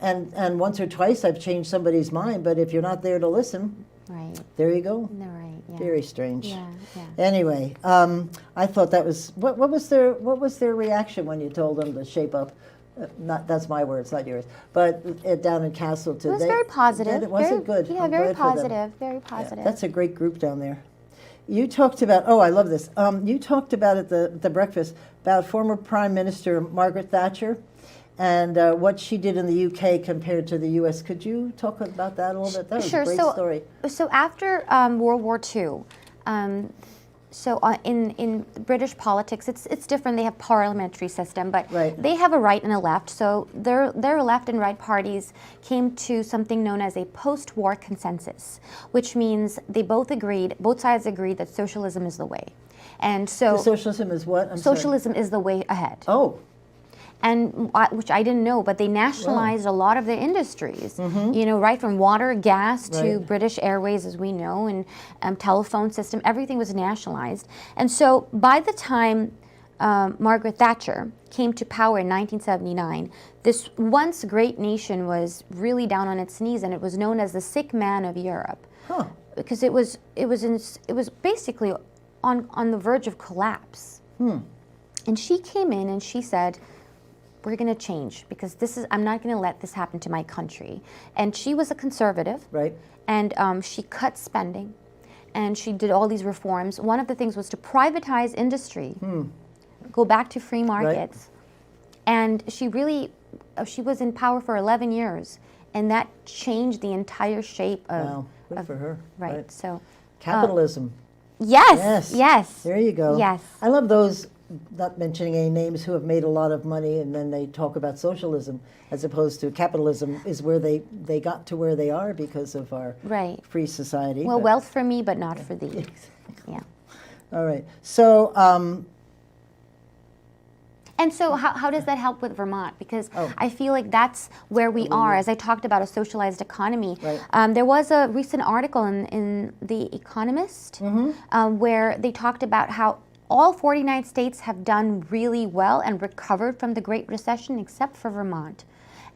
And once or twice I've changed somebody's mind, but if you're not there to listen, there you go. Right. Yeah. Very strange. Yeah. Anyway, I thought that was what was their reaction when you told them to shape up? That's my words, not yours. But down in Castleton, it was very positive. Was it good? Yeah, I'm very glad for them. positive. Very positive. Yeah, that's a great group down there. You talked about, I love this. You talked about at the breakfast about former Prime Minister Margaret Thatcher, and what she did in the UK compared to the US. Could you talk about that a little bit? That was a great story. So after World War II, in British politics, it's different. They have parliamentary system, but Right. they have a right and a left. So their left and right parties came to something known as a post-war consensus, which means both sides agreed that socialism is the way. And so Socialism is what? I'm socialism is the way ahead. sorry. Oh, And which I didn't know, but they nationalized a lot of the industries. You know, right from water, gas to Right. British Airways, as we know, and telephone system. Everything was nationalized. And so, by the time Margaret Thatcher came to power in 1979, this once great nation was really down on its knees, and it was known as the sick man of Europe, huh. because it was basically on the verge of collapse. And she came in and she said, we're going to change, because I'm not going to let this happen to my country. And she was a conservative. Right. And she cut spending, and she did all these reforms. One of the things was to privatize industry, go back to free markets. And she was in power for 11 years, and that changed the entire shape of... Wow, good for her. Right, so... Capitalism. Yes. There you go. Yes. I love those, not mentioning any names, who have made a lot of money and then they talk about socialism, as opposed to capitalism is where they got to where they are because of our Right. free society. Well, But- wealth for me, but not for thee. Exactly. Yeah. All right. So, And so how does that help with Vermont? Because Oh. I feel like that's where we are. As I talked about a socialized economy, Right. there was a recent article in The Economist where they talked about how all 49 states have done really well and recovered from the Great Recession except for Vermont.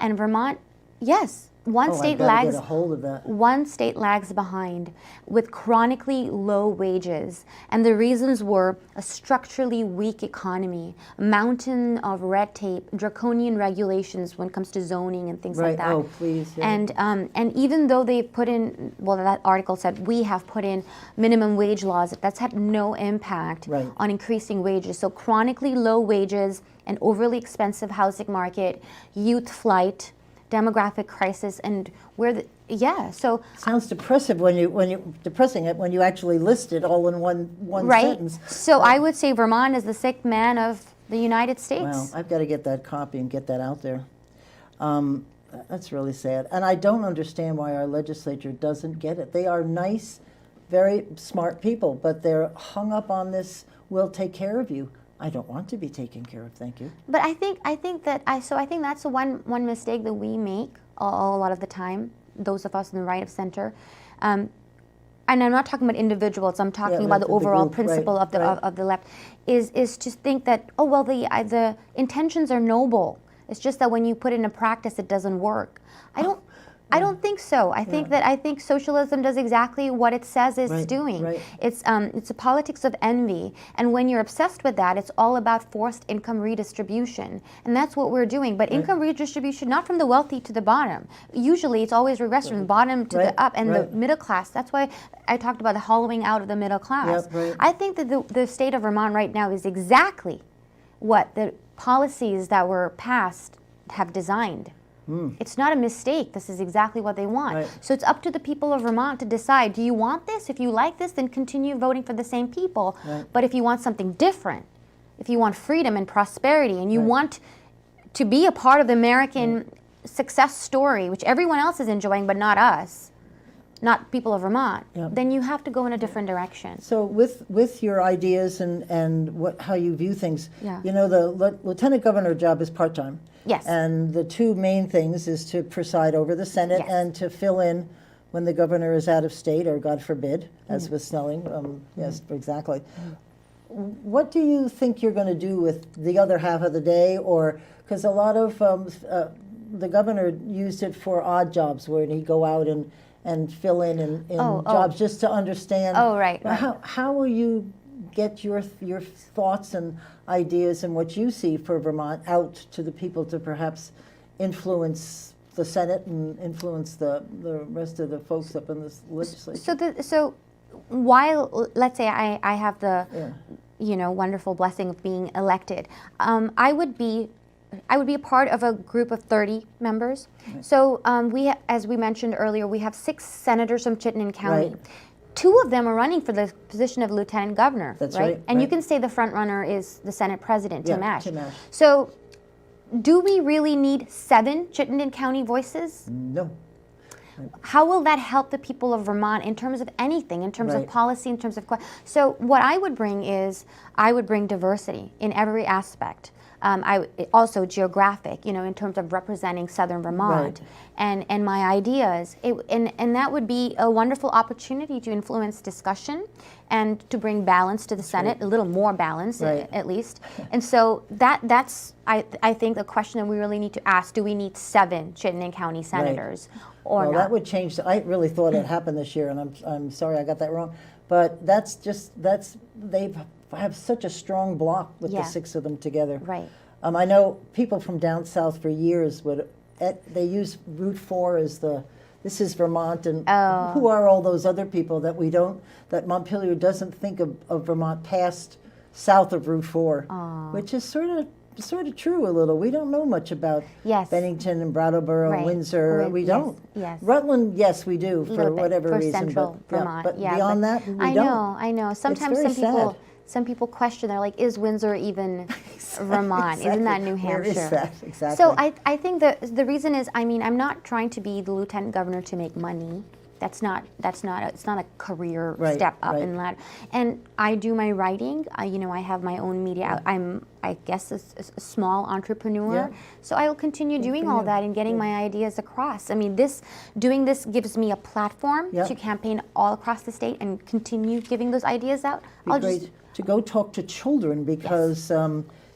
And Vermont, yes, one I've state got to lags. get a hold of that. One state lags behind with chronically low wages, and the reasons were a structurally weak economy, a mountain of red tape, draconian regulations when it comes to zoning and things Right. like that. Oh, please. Yeah. And even though they've put in, well, that article said we have put in minimum wage laws, that's had no impact Right. on increasing wages. So chronically low wages, an overly expensive housing market, youth flight, demographic crisis, and so Sounds depressive when you actually list it all in one right. sentence. So I would say Vermont is the sick man of the United States. Wow, I've got to get that copy and get that out there. That's really sad. And I don't understand why our legislature doesn't get it. They are nice, very smart people, but they're hung up on this, we'll take care of you. I don't want to be taken care of, thank you. But I think that's the one mistake that we make a lot of the time, those of us in the right of center. And I'm not talking about individuals, I'm talking about the overall group, principle right, of the left, is to think that, oh, well, the intentions are noble. It's just that when you put it into practice, it doesn't work. I don't think so. I think socialism does exactly what it says it's doing. Right. It's a politics of envy, and when you're obsessed with that, it's all about forced income redistribution, and that's what we're doing. But income redistribution, not from the wealthy to the bottom. Usually, it's always regressed from the bottom to the up, and the middle class. That's why I talked about the hollowing out of the middle class. Yep, right. I think that the state of Vermont right now is exactly what the policies that were passed have designed. It's not a mistake. This is exactly what they want. Right. So it's up to the people of Vermont to decide, do you want this? If you like this, then continue voting for the same people. Right. But if you want something different, if you want freedom and prosperity, and you want to be a part of the American success story, which everyone else is enjoying, but not us, not people of Vermont, then you have to go in a different direction. So with your ideas and how you view things, Yeah. you know, the lieutenant governor job is part-time. Yes. And the two main things is to preside over the Senate Yes. and to fill in when the governor is out of state, or God forbid, as with Snelling. Yes, exactly. What do you think you're going to do with the other half of the day? Or because a lot of the governor used it for odd jobs, where he'd go out and fill in jobs just to understand. Oh, right. How will you get your thoughts and ideas and what you see for Vermont out to the people to perhaps influence the Senate and influence the rest of the folks up in this legislature? So while, let's say I have the wonderful blessing of being elected, I would be I would be a part of a group of 30 members. So as we mentioned earlier, we have 6 senators from Chittenden County. Right. 2 of them are running for the position of lieutenant governor. That's right. right, And you right. can say the front runner is the Senate President, Tim Yeah, Ash. Tim Ash. So do we really need 7 Chittenden County voices? No. How will that help the people of Vermont in terms of anything, in terms Right. of policy, in terms of... So what I would bring is, I would bring diversity in every aspect. Also geographic, in terms of representing Southern Vermont, and my ideas. And that would be a wonderful opportunity to influence discussion and to bring balance to the Senate, a little more balance at least. And so that's, I think, the question that we really need to ask: do we need 7 Chittenden County senators or Well, not? that would change. I really thought it happened this year, and I'm sorry I got that wrong. But they have such a strong block with the 6 of them together. Right. I know people from down south for years they use Route 4 as this is Vermont, and who are all those other people that Montpelier doesn't think of Vermont past south of Route 4, which is sort of true a little. We don't know much about Bennington and Brattleboro and Windsor. We don't. Yes. Rutland, yes, we do for whatever reason. Central but, Vermont. but beyond that, we don't. I know. Sometimes very some people question. They're like, "Is Windsor even Vermont? Isn't that New Hampshire?" Where is that? Exactly. So I think the reason is, I'm not trying to be the lieutenant governor to make money. It's not a career step up in the ladder. And I do my writing. I have my own media. I'm, I guess, a small entrepreneur. So I will continue doing all that and getting my ideas across. Doing this gives me a platform to campaign all across the state and continue giving those ideas out. To go talk to children, because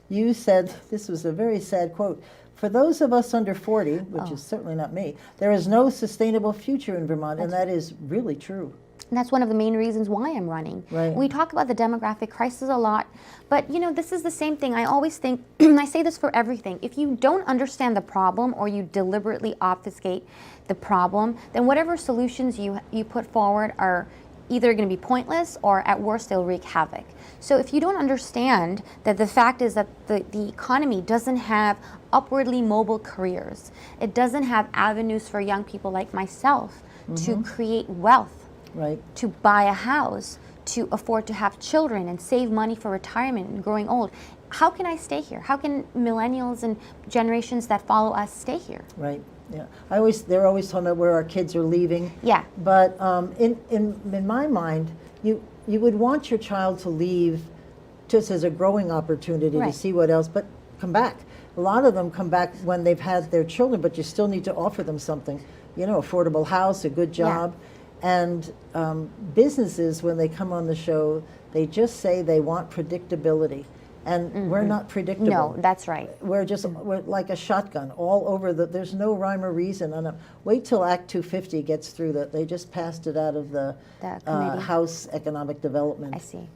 you said, this was a very sad quote, "For those of us under 40, which is certainly not me, there is no sustainable future in Vermont," and that is really true. And that's one of the main reasons why I'm running. Right. We talk about the demographic crisis a lot, but this is the same thing. I always think, and I say this for everything, if you don't understand the problem or you deliberately obfuscate the problem, then whatever solutions you put forward are either going to be pointless, or at worst they'll wreak havoc. So if you don't understand that the fact is that the economy doesn't have upwardly mobile careers, it doesn't have avenues for young people like myself to create wealth, to buy a house, to afford to have children and save money for retirement and growing old, how can I stay here? How can millennials and generations that follow us stay here? Right. Yeah, they're always talking about where our kids are leaving. Yeah. But in my mind, you would want your child to leave just as a growing opportunity to see what else, but come back. A lot of them come back when they've had their children, but you still need to offer them something. Affordable house, a good job, and businesses, when they come on the show, they just say they want predictability. And we're not predictable. No, that's right. We're like a shotgun all over there's no rhyme or reason. Wait till Act 250 gets through that. They just passed it out of the House Economic Development. I see.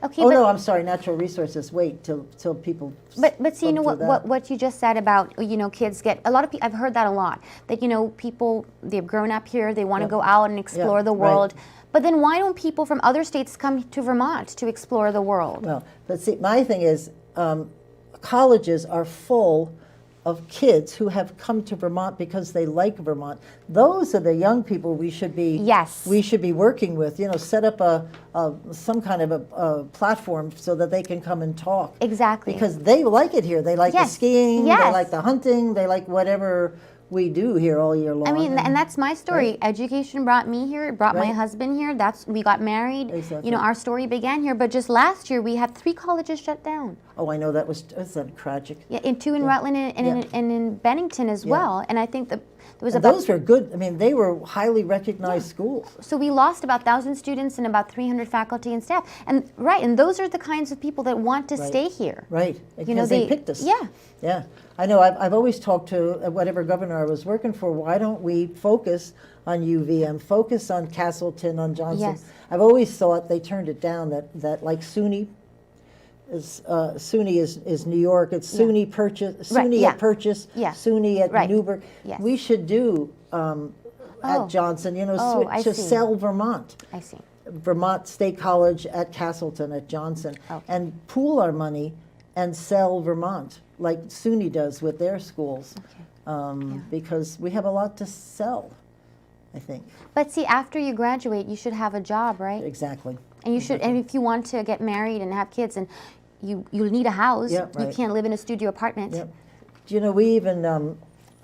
Okay. Oh, no, I'm sorry, Natural Resources. Wait till people. But see, what you just said about, kids get, a lot of people, I've heard that a lot, that, people, they've grown up here, they want to go out and explore the world. Right. But then why don't people from other states come to Vermont to explore the world? Well, but see, my thing is, colleges are full of kids who have come to Vermont because they like Vermont. Those are the young people we should be working with. Set up some kind of a platform so that they can come and talk. Exactly. Because they like it here. They like the skiing. They like the hunting. They like whatever we do here all year long. And that's my story. Right. Education brought me here. It brought my husband here. We got married. Exactly. Our story began here. But just last year, we had 3 colleges shut down. Oh, I know, that's tragic. Yeah, 2 in Rutland and in Bennington as well. And I think that there was those were good. They were highly recognized schools. So we lost about 1,000 students and about 300 faculty and staff. And those are the kinds of people that want to stay here. Right, because they picked us. Yeah. Yeah. I know, I've always talked to whatever governor I was working for, why don't we focus on UVM, focus on Castleton, on Johnson. Yes. I've always thought they turned it down, that like SUNY is New York, it's SUNY Purchase, SUNY at Purchase, SUNY at Newburgh. Yes. We should do at Johnson, to sell Vermont. I see. Vermont State College at Castleton, at Johnson, and pool our money and sell Vermont, like SUNY does with their schools, Yeah. because we have a lot to sell, I think. But see, after you graduate, you should have a job, right? Exactly. And you should, and if you want to get married and have kids, and you need a house, Yep, you right. can't live in a studio apartment. Yep. Do you know, we even,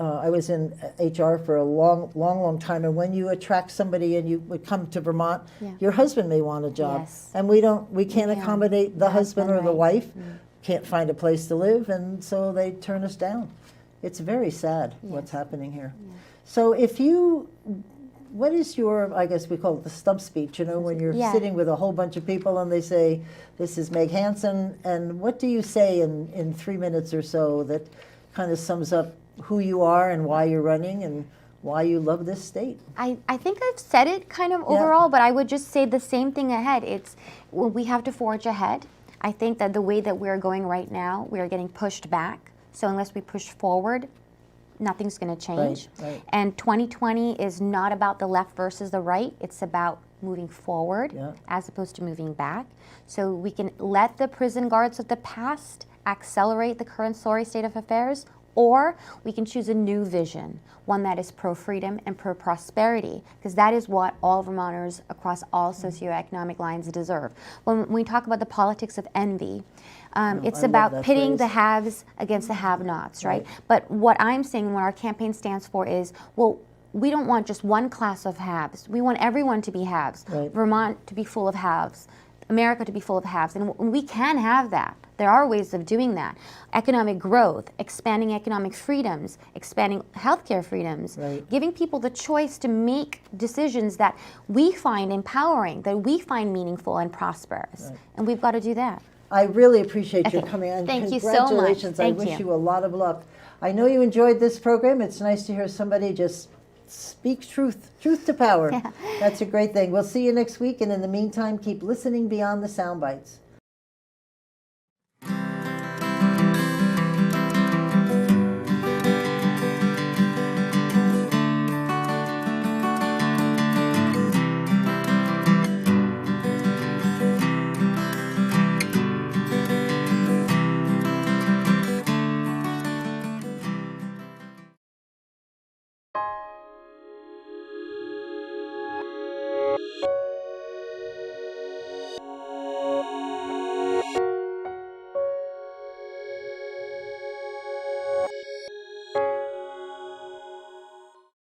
I was in HR for a long time, and when you attract somebody and you would come to Vermont, Yeah. your husband may want a job. Yes. And we can't Yeah. accommodate the husband or the right. wife, can't find a place to live, and so they turn us down. It's very sad what's happening here. So what is your, I guess we call it the stump speech, you know, when you're Yeah. sitting with a whole bunch of people and they say, this is Meg Hansen, and what do you say in 3 minutes or so that kind of sums up who you are and why you're running and why you love this state? I think I've said it kind of overall, but I would just say the same thing ahead. We have to forge ahead. I think that the way that we're going right now, we are getting pushed back. So unless we push forward, nothing's going to change. Right. And 2020 is not about the left versus the right. It's about moving forward as opposed to moving back. So we can let the prison guards of the past accelerate the current sorry state of affairs, or we can choose a new vision, one that is pro-freedom and pro-prosperity, because that is what all Vermonters across all socioeconomic lines deserve. When we talk about the politics of envy, it's I love about that pitting phrase. the haves against the have-nots, right? Right. But what I'm saying, what our campaign stands for is, well, we don't want just one class of haves. We want everyone to be haves. Right. Vermont to be full of haves. America to be full of haves. And we can have that. There are ways of doing that. Economic growth, expanding economic freedoms, expanding healthcare freedoms, Right. giving people the choice to make decisions that we find empowering, that we find meaningful and prosperous. Right. And we've got to do that. I really appreciate your Okay. coming, and Thank you so much. congratulations. Thank I wish you. you a lot of luck. I know you enjoyed this program. It's nice to hear somebody just speak truth to power. Yeah. That's a great thing. We'll see you next week, and in the meantime, keep listening beyond the sound bites.